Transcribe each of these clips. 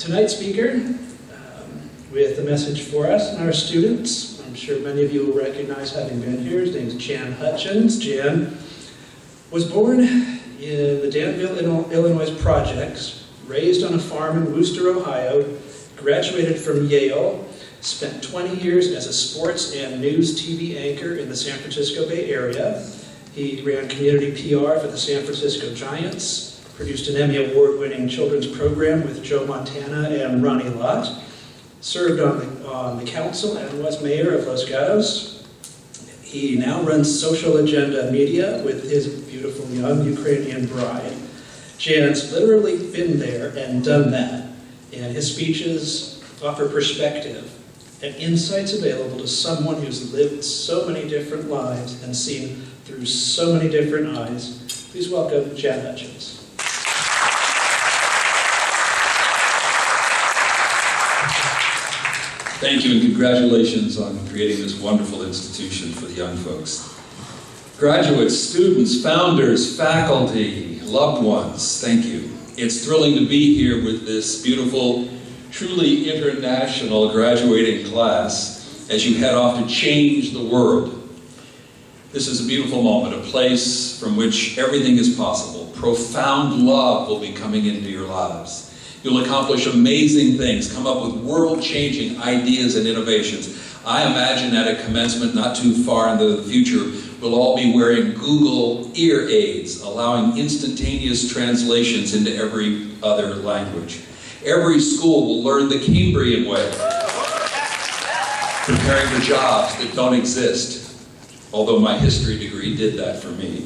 Tonight's speaker with a message for us and our students. I'm sure many of you will recognize having been here. His name is Jan Hutchins. Jan was born in the Danville, Illinois projects, raised on a farm in Wooster, Ohio, graduated from Yale, spent 20 years as a sports and news TV anchor in the San Francisco Bay Area. He ran community PR for the San Francisco Giants, produced an Emmy Award-winning children's program with Joe Montana and Ronnie Lott, served on the council and was mayor of Los Gatos. He now runs SocialAgenda Media with his beautiful young Ukrainian bride. Jan's literally been there and done that, and his speeches offer perspective and insights available to someone who's lived so many different lives and seen through so many different eyes. Please welcome Jan Hutchins. Thank you and congratulations on creating this wonderful institution for the young folks. Graduates, students, founders, faculty, loved ones, thank you. It's thrilling to be here with this beautiful, truly international graduating class as you head off to change the world. This is a beautiful moment, a place from which everything is possible. Profound love will be coming into your lives. You'll accomplish amazing things, come up with world-changing ideas and innovations. I imagine at a commencement not too far into the future, we'll all be wearing Google ear aids, allowing instantaneous translations into every other language. Every school will learn the Cambrian way, preparing for jobs that don't exist, although my history degree did that for me.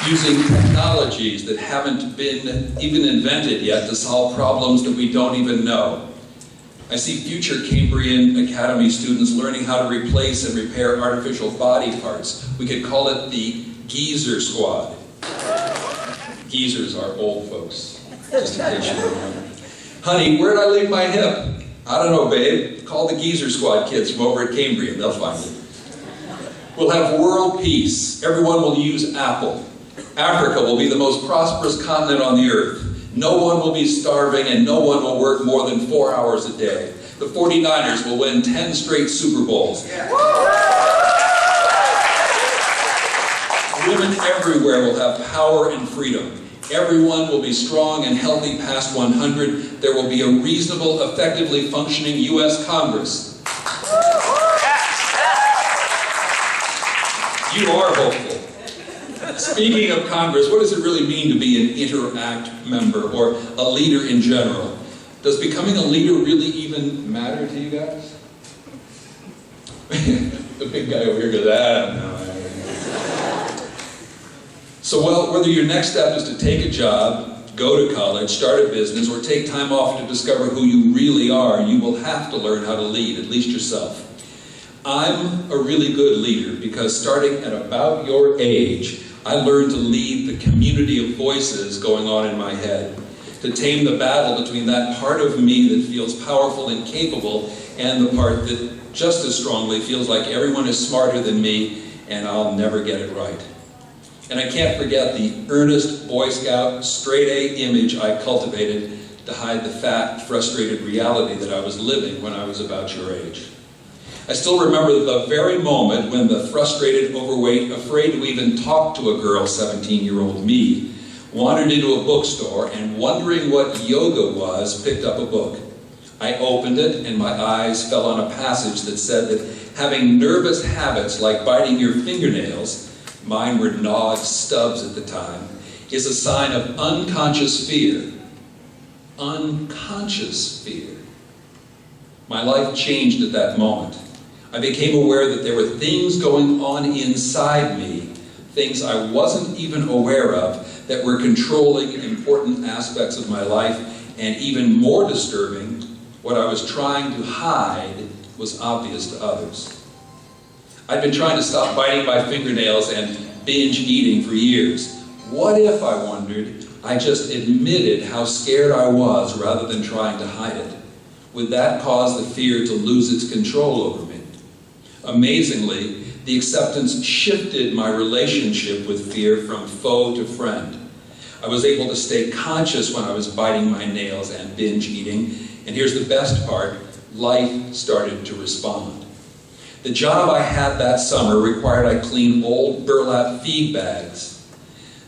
Using technologies that haven't been even invented yet to solve problems that we don't even know. I see future Cambrian Academy students learning how to replace and repair artificial body parts. We could call it the Geezer Squad. Geezers are old folks, just in case you don't know. Honey, where'd I leave my hip? I don't know, babe. Call the Geezer Squad kids from over at Cambrian, they'll find it. We'll have world peace. Everyone will use Apple. Africa will be the most prosperous continent on the earth. No one will be starving and no one will work more than 4 hours a day. The 49ers will win 10 straight Super Bowls. Yeah. Women everywhere will have power and freedom. Everyone will be strong and healthy past 100. There will be a reasonable, effectively functioning U.S. Congress. You are hopeful. Speaking of Congress, what does it really mean to be an Interact member or a leader in general? Does becoming a leader really even matter to you guys? The big guy over here goes, no. So, well, whether your next step is to take a job, go to college, start a business, or take time off to discover who you really are, you will have to learn how to lead, at least yourself. I'm a really good leader because starting at about your age, I learned to lead the community of voices going on in my head, to tame the battle between that part of me that feels powerful and capable and the part that just as strongly feels like everyone is smarter than me and I'll never get it right. And I can't forget the earnest Boy Scout, straight-A image I cultivated to hide the fat, frustrated reality that I was living when I was about your age. I still remember the very moment when the frustrated, overweight, afraid to even talk to a girl, 17-year-old me, wandered into a bookstore and, wondering what yoga was, picked up a book. I opened it and my eyes fell on a passage that said that having nervous habits like biting your fingernails, mine were gnawed stubs at the time, is a sign of unconscious fear. Unconscious fear. My life changed at that moment. I became aware that there were things going on inside me, things I wasn't even aware of, that were controlling important aspects of my life, and even more disturbing, what I was trying to hide was obvious to others. I'd been trying to stop biting my fingernails and binge eating for years. What if, I wondered, I just admitted how scared I was rather than trying to hide it? Would that cause the fear to lose its control over me? Amazingly, the acceptance shifted my relationship with fear from foe to friend. I was able to stay conscious when I was biting my nails and binge eating. And here's the best part, life started to respond. The job I had that summer required I clean old burlap feed bags.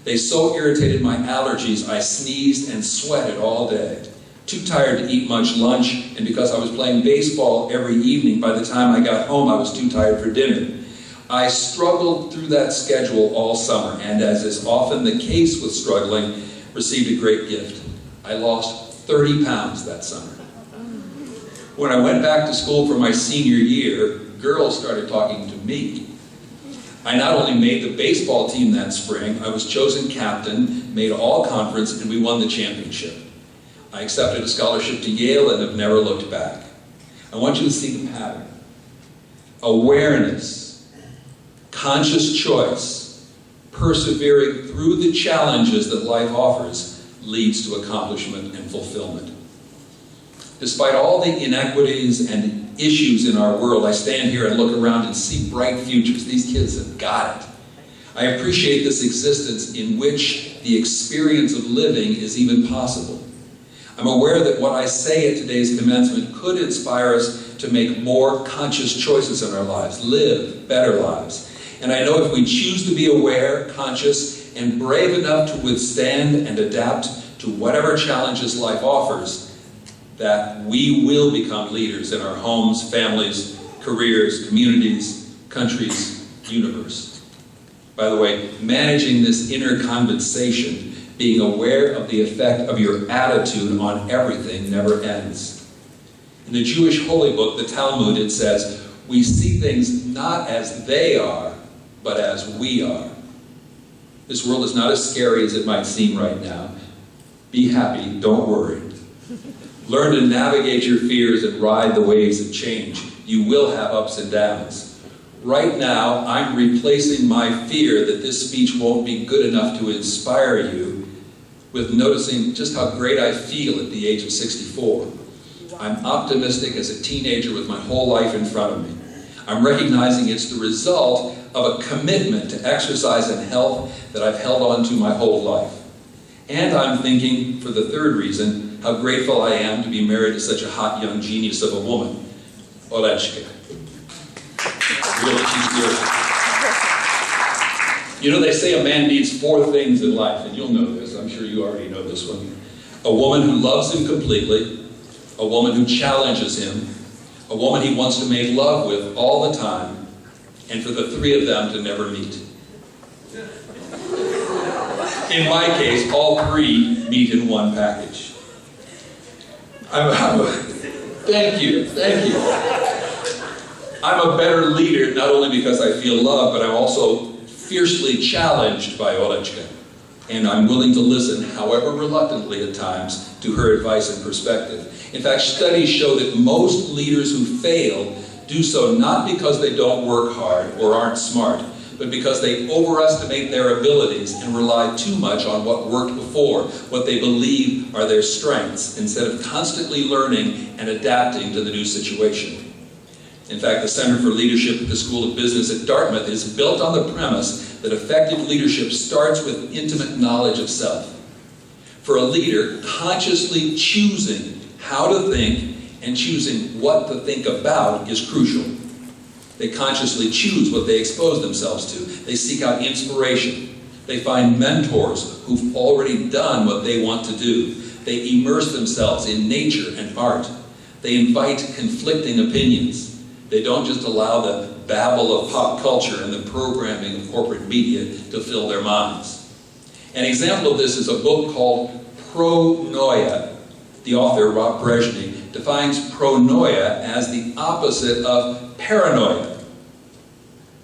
They so irritated my allergies, I sneezed and sweated all day. Too tired to eat much lunch, and because I was playing baseball every evening, by the time I got home I was too tired for dinner. I struggled through that schedule all summer, and as is often the case with struggling, received a great gift. I lost 30 pounds that summer. When I went back to school for my senior year, girls started talking to me. I not only made the baseball team that spring, I was chosen captain, made all conference, and we won the championship. I accepted a scholarship to Yale and have never looked back. I want you to see the pattern. Awareness, conscious choice, persevering through the challenges that life offers leads to accomplishment and fulfillment. Despite all the inequities and issues in our world, I stand here and look around and see bright futures. These kids have got it. I appreciate this existence in which the experience of living is even possible. I'm aware that what I say at today's commencement could inspire us to make more conscious choices in our lives, live better lives. And I know if we choose to be aware, conscious, and brave enough to withstand and adapt to whatever challenges life offers, that we will become leaders in our homes, families, careers, communities, countries, universe. By the way, managing this inner condensation, being aware of the effect of your attitude on everything, never ends. In the Jewish holy book, the Talmud, it says, we see things not as they are, but as we are. This world is not as scary as it might seem right now. Be happy, don't worry. Learn to navigate your fears and ride the waves of change. You will have ups and downs. Right now, I'm replacing my fear that this speech won't be good enough to inspire you with noticing just how great I feel at the age of 64. I'm optimistic as a teenager with my whole life in front of me. I'm recognizing it's the result of a commitment to exercise and health that I've held on to my whole life. And I'm thinking, for the third reason, how grateful I am to be married to such a hot young genius of a woman, Olechka. Really, she's beautiful. You know, they say a man needs 4 things in life, and you'll know this, I'm sure you already know this one. A woman who loves him completely, a woman who challenges him, a woman he wants to make love with all the time, and for the 3 of them to never meet. In my case, all 3 meet in one package. Thank you. I'm a better leader not only because I feel love, but I'm also fiercely challenged by Olechka. And I'm willing to listen, however reluctantly at times, to her advice and perspective. In fact, studies show that most leaders who fail do so not because they don't work hard or aren't smart, but because they overestimate their abilities and rely too much on what worked before, what they believe are their strengths, instead of constantly learning and adapting to the new situation. In fact, the Center for Leadership at the School of Business at Dartmouth is built on the premise that effective leadership starts with intimate knowledge of self. For a leader, consciously choosing how to think and choosing what to think about is crucial. They consciously choose what they expose themselves to. They seek out inspiration. They find mentors who've already done what they want to do. They immerse themselves in nature and art. They invite conflicting opinions. They don't just allow the babble of pop culture and the programming of corporate media to fill their minds. An example of this is a book called Pronoia. The author, Rob Brezhny, defines pronoia as the opposite of paranoia,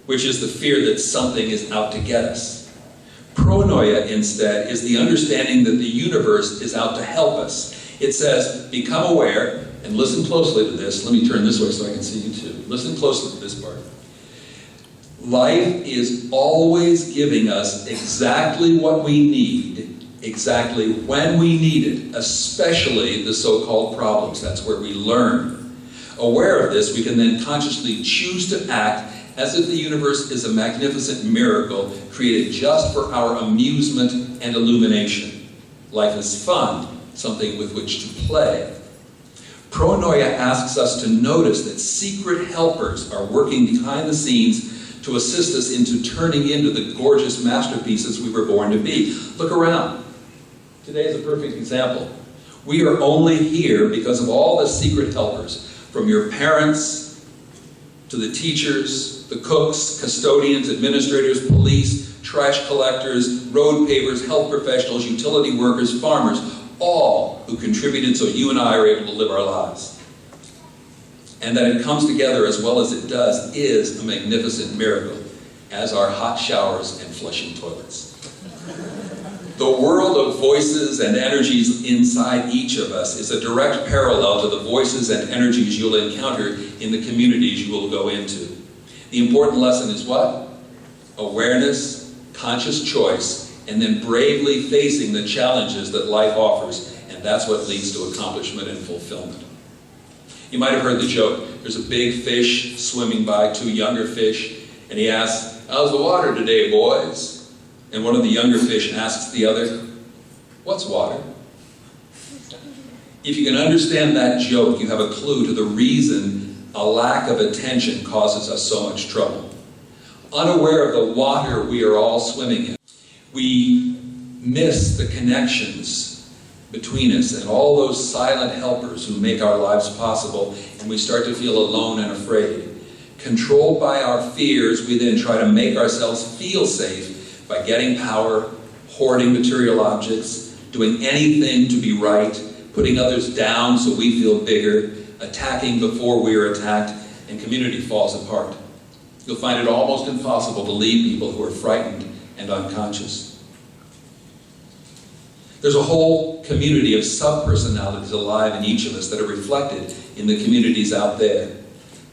which is the fear that something is out to get us. Pronoia, instead, is the understanding that the universe is out to help us. It says, become aware, and listen closely to this. Let me turn this way so I can see you too. Listen closely to this part. Life is always giving us exactly what we need, exactly when we need it, especially the so-called problems. That's where we learn. Aware of this, we can then consciously choose to act as if the universe is a magnificent miracle created just for our amusement and illumination. Life is fun, something with which to play. Pronoia asks us to notice that secret helpers are working behind the scenes to assist us into turning into the gorgeous masterpieces we were born to be. Look around. Today is a perfect example. We are only here because of all the secret helpers, from your parents to the teachers, the cooks, custodians, administrators, police, trash collectors, road pavers, health professionals, utility workers, farmers, all who contributed so you and I are able to live our lives. And that it comes together as well as it does is a magnificent miracle, as are hot showers and flushing toilets. The world of voices and energies inside each of us is a direct parallel to the voices and energies you'll encounter in the communities you will go into. The important lesson is what? Awareness, conscious choice, and then bravely facing the challenges that life offers, and that's what leads to accomplishment and fulfillment. You might have heard the joke. There's a big fish swimming by two younger fish, and he asks, "How's the water today, boys?" And one of the younger fish asks the other, "What's water?" If you can understand that joke, you have a clue to the reason a lack of attention causes us so much trouble. Unaware of the water we are all swimming in, we miss the connections between us and all those silent helpers who make our lives possible, and we start to feel alone and afraid. Controlled by our fears, we then try to make ourselves feel safe by getting power, hoarding material objects, doing anything to be right, putting others down so we feel bigger, attacking before we are attacked, and community falls apart. You'll find it almost impossible to lead people who are frightened and unconscious. There's a whole community of sub-personalities alive in each of us that are reflected in the communities out there.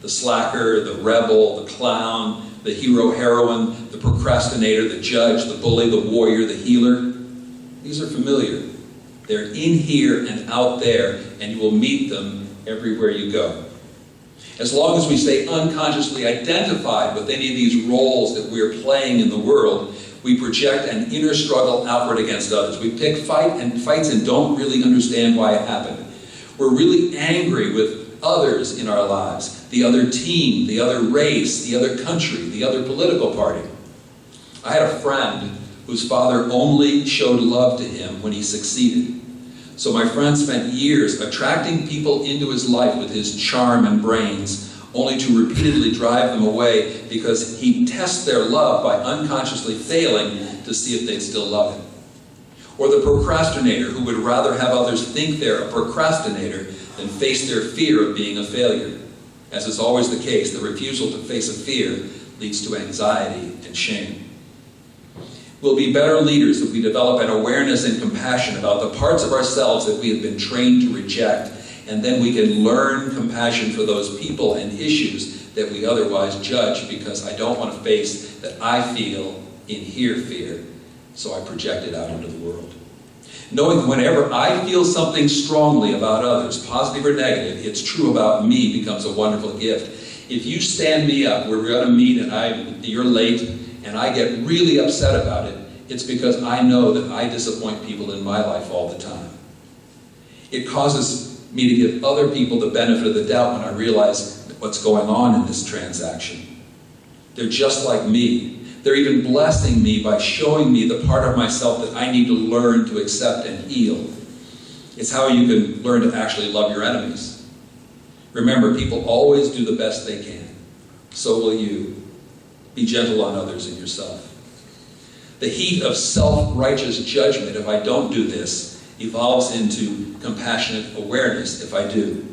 The slacker, the rebel, the clown, the hero-heroine, the procrastinator, the judge, the bully, the warrior, the healer. These are familiar. They're in here and out there, and you will meet them everywhere you go. As long as we stay unconsciously identified with any of these roles that we're playing in the world, we project an inner struggle outward against others. We pick fights and don't really understand why it happened. We're really angry with others in our lives, the other team, the other race, the other country, the other political party. I had a friend whose father only showed love to him when he succeeded. So my friend spent years attracting people into his life with his charm and brains, only to repeatedly drive them away because he'd test their love by unconsciously failing to see if they'd still love him. Or the procrastinator who would rather have others think they're a procrastinator than face their fear of being a failure. As is always the case, the refusal to face a fear leads to anxiety and shame. We'll be better leaders if we develop an awareness and compassion about the parts of ourselves that we have been trained to reject, and then we can learn compassion for those people and issues that we otherwise judge because I don't want to face that I feel in here fear, so I project it out into the world. Knowing whenever I feel something strongly about others, positive or negative, it's true about me becomes a wonderful gift. If you stand me up, we're going to meet and you're late, and I get really upset about it, it's because I know that I disappoint people in my life all the time. It causes me to give other people the benefit of the doubt when I realize what's going on in this transaction. They're just like me. They're even blessing me by showing me the part of myself that I need to learn to accept and heal. It's how you can learn to actually love your enemies. Remember, people always do the best they can. So will you. Be gentle on others and yourself. The heat of self-righteous judgment, if I don't do this, evolves into compassionate awareness if I do.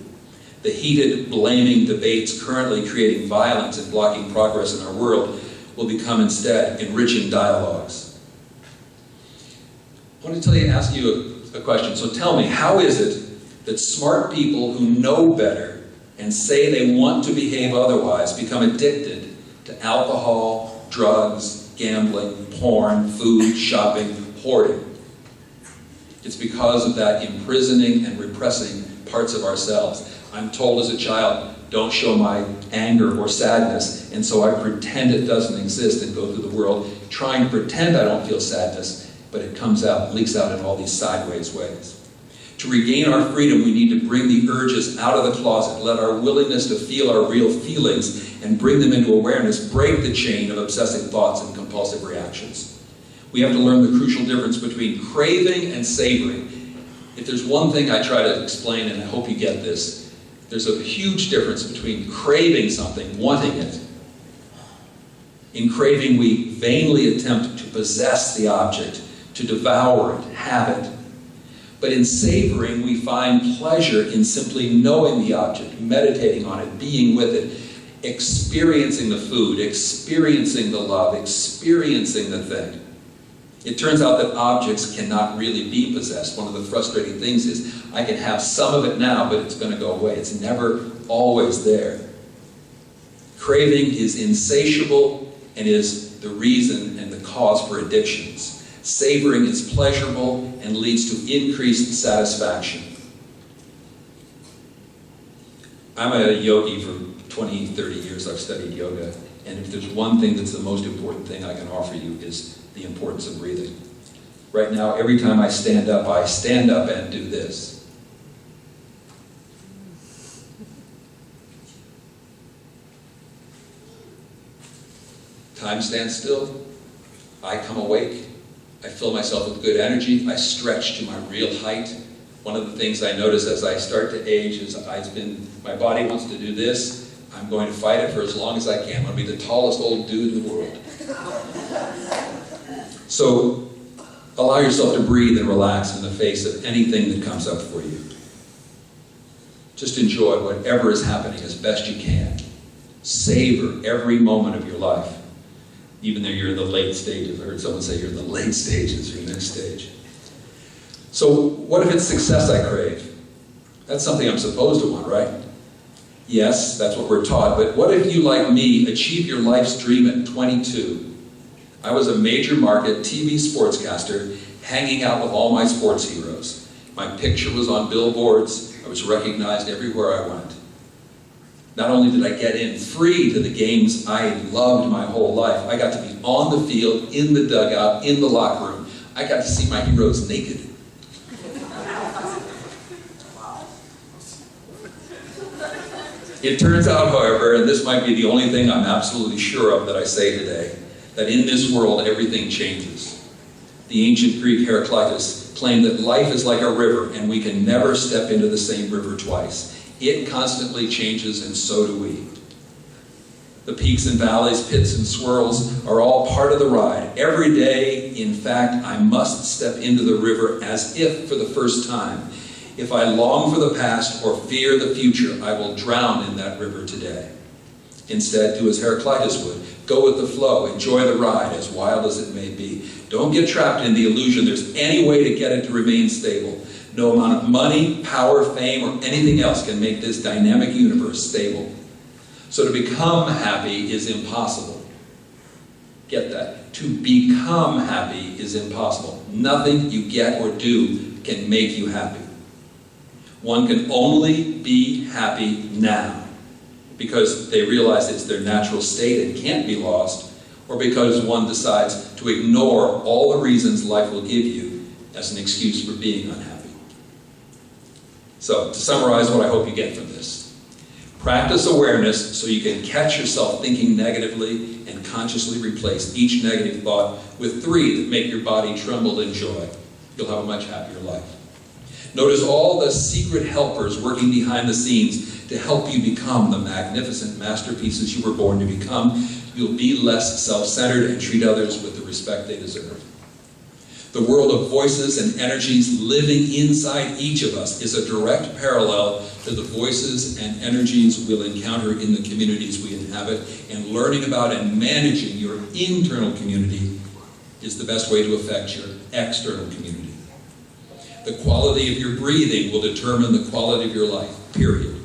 The heated, blaming debates currently creating violence and blocking progress in our world will become instead enriching dialogues. I want to ask you a question. So tell me, how is it that smart people who know better and say they want to behave otherwise become addicted to alcohol, drugs, gambling, porn, food, shopping, hoarding? It's because of that imprisoning and repressing parts of ourselves. I'm told as a child, don't show my anger or sadness, and so I pretend it doesn't exist and go through the world trying to pretend I don't feel sadness, but it comes out, leaks out in all these sideways ways. To regain our freedom, we need to bring the urges out of the closet, let our willingness to feel our real feelings and bring them into awareness break the chain of obsessive thoughts and compulsive reactions. We have to learn the crucial difference between craving and savoring. If there's one thing I try to explain, and I hope you get this, there's a huge difference between craving something, wanting it. In craving, we vainly attempt to possess the object, to devour it, have it. But in savoring, we find pleasure in simply knowing the object, meditating on it, being with it, experiencing the food, experiencing the love, experiencing the thing. It turns out that objects cannot really be possessed. One of the frustrating things is I can have some of it now, but it's going to go away. It's never always there. Craving is insatiable and is the reason and the cause for addictions. Savoring is pleasurable and leads to increased satisfaction. I'm a yogi for 20, 30 years. I've studied yoga. And if there's one thing that's the most important thing I can offer you is the importance of breathing. Right now, every time I stand up and do this. Time stands still. I come awake. I fill myself with good energy. I stretch to my real height. One of the things I notice as I start to age is my body wants to do this. I'm going to fight it for as long as I can. I'm going to be the tallest old dude in the world. So allow yourself to breathe and relax in the face of anything that comes up for you. Just enjoy whatever is happening as best you can. Savor every moment of your life. Even though you're in the late stages. I heard someone say you're in the late stages, your next stage. So what if it's success I crave? That's something I'm supposed to want, right? Yes, that's what we're taught. But what if you, like me, achieve your life's dream at 22? I was a major market TV sportscaster hanging out with all my sports heroes. My picture was on billboards. I was recognized everywhere I went. Not only did I get in free to the games I loved my whole life, I got to be on the field, in the dugout, in the locker room. I got to see my heroes naked. It turns out, however, and this might be the only thing I'm absolutely sure of that I say today, that in this world everything changes. The ancient Greek Heraclitus claimed that life is like a river and we can never step into the same river twice. It constantly changes, and so do we. The peaks and valleys, pits and swirls are all part of the ride. Every day, in fact, I must step into the river as if for the first time. If I long for the past or fear the future, I will drown in that river today. Instead, do as Heraclitus would. Go with the flow. Enjoy the ride, as wild as it may be. Don't get trapped in the illusion there's any way to get it to remain stable. No amount of money, power, fame, or anything else can make this dynamic universe stable. So to become happy is impossible. Get that. To become happy is impossible. Nothing you get or do can make you happy. One can only be happy now because they realize it's their natural state and can't be lost, or because one decides to ignore all the reasons life will give you as an excuse for being unhappy. So, to summarize what I hope you get from this. Practice awareness so you can catch yourself thinking negatively and consciously replace each negative thought with 3 that make your body tremble in joy. You'll have a much happier life. Notice all the secret helpers working behind the scenes to help you become the magnificent masterpieces you were born to become. You'll be less self-centered and treat others with the respect they deserve. The world of voices and energies living inside each of us is a direct parallel to the voices and energies we'll encounter in the communities we inhabit, and learning about and managing your internal community is the best way to affect your external community. The quality of your breathing will determine the quality of your life, period.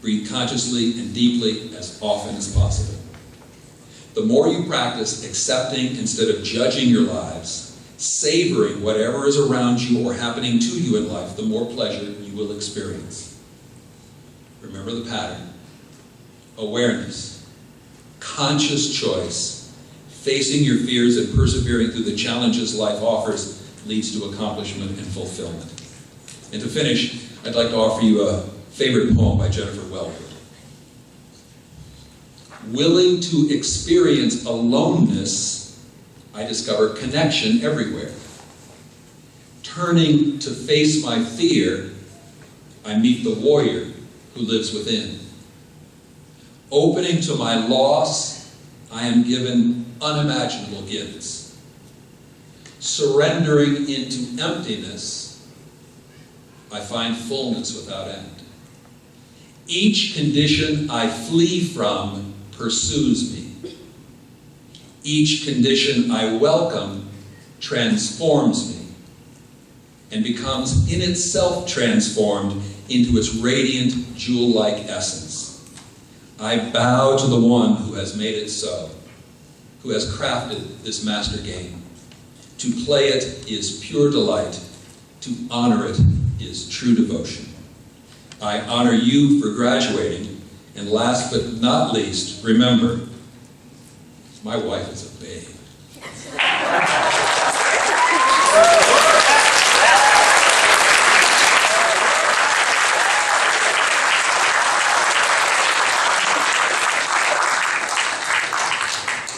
Breathe consciously and deeply as often as possible. The more you practice accepting instead of judging your lives, savoring whatever is around you or happening to you in life, the more pleasure you will experience. Remember the pattern. Awareness, conscious choice, facing your fears and persevering through the challenges life offers leads to accomplishment and fulfillment. And to finish, I'd like to offer you a favorite poem by Jennifer Wellwood. Willing to experience aloneness, I discover connection everywhere. Turning to face my fear, I meet the warrior who lives within. Opening to my loss, I am given unimaginable gifts. Surrendering into emptiness, I find fullness without end. Each condition I flee from pursues me. Each condition I welcome transforms me and becomes in itself transformed into its radiant, jewel-like essence. I bow to the one who has made it so, who has crafted this master game. To play it is pure delight. To honor it is true devotion. I honor you for graduating, and last but not least, remember, my wife is a babe.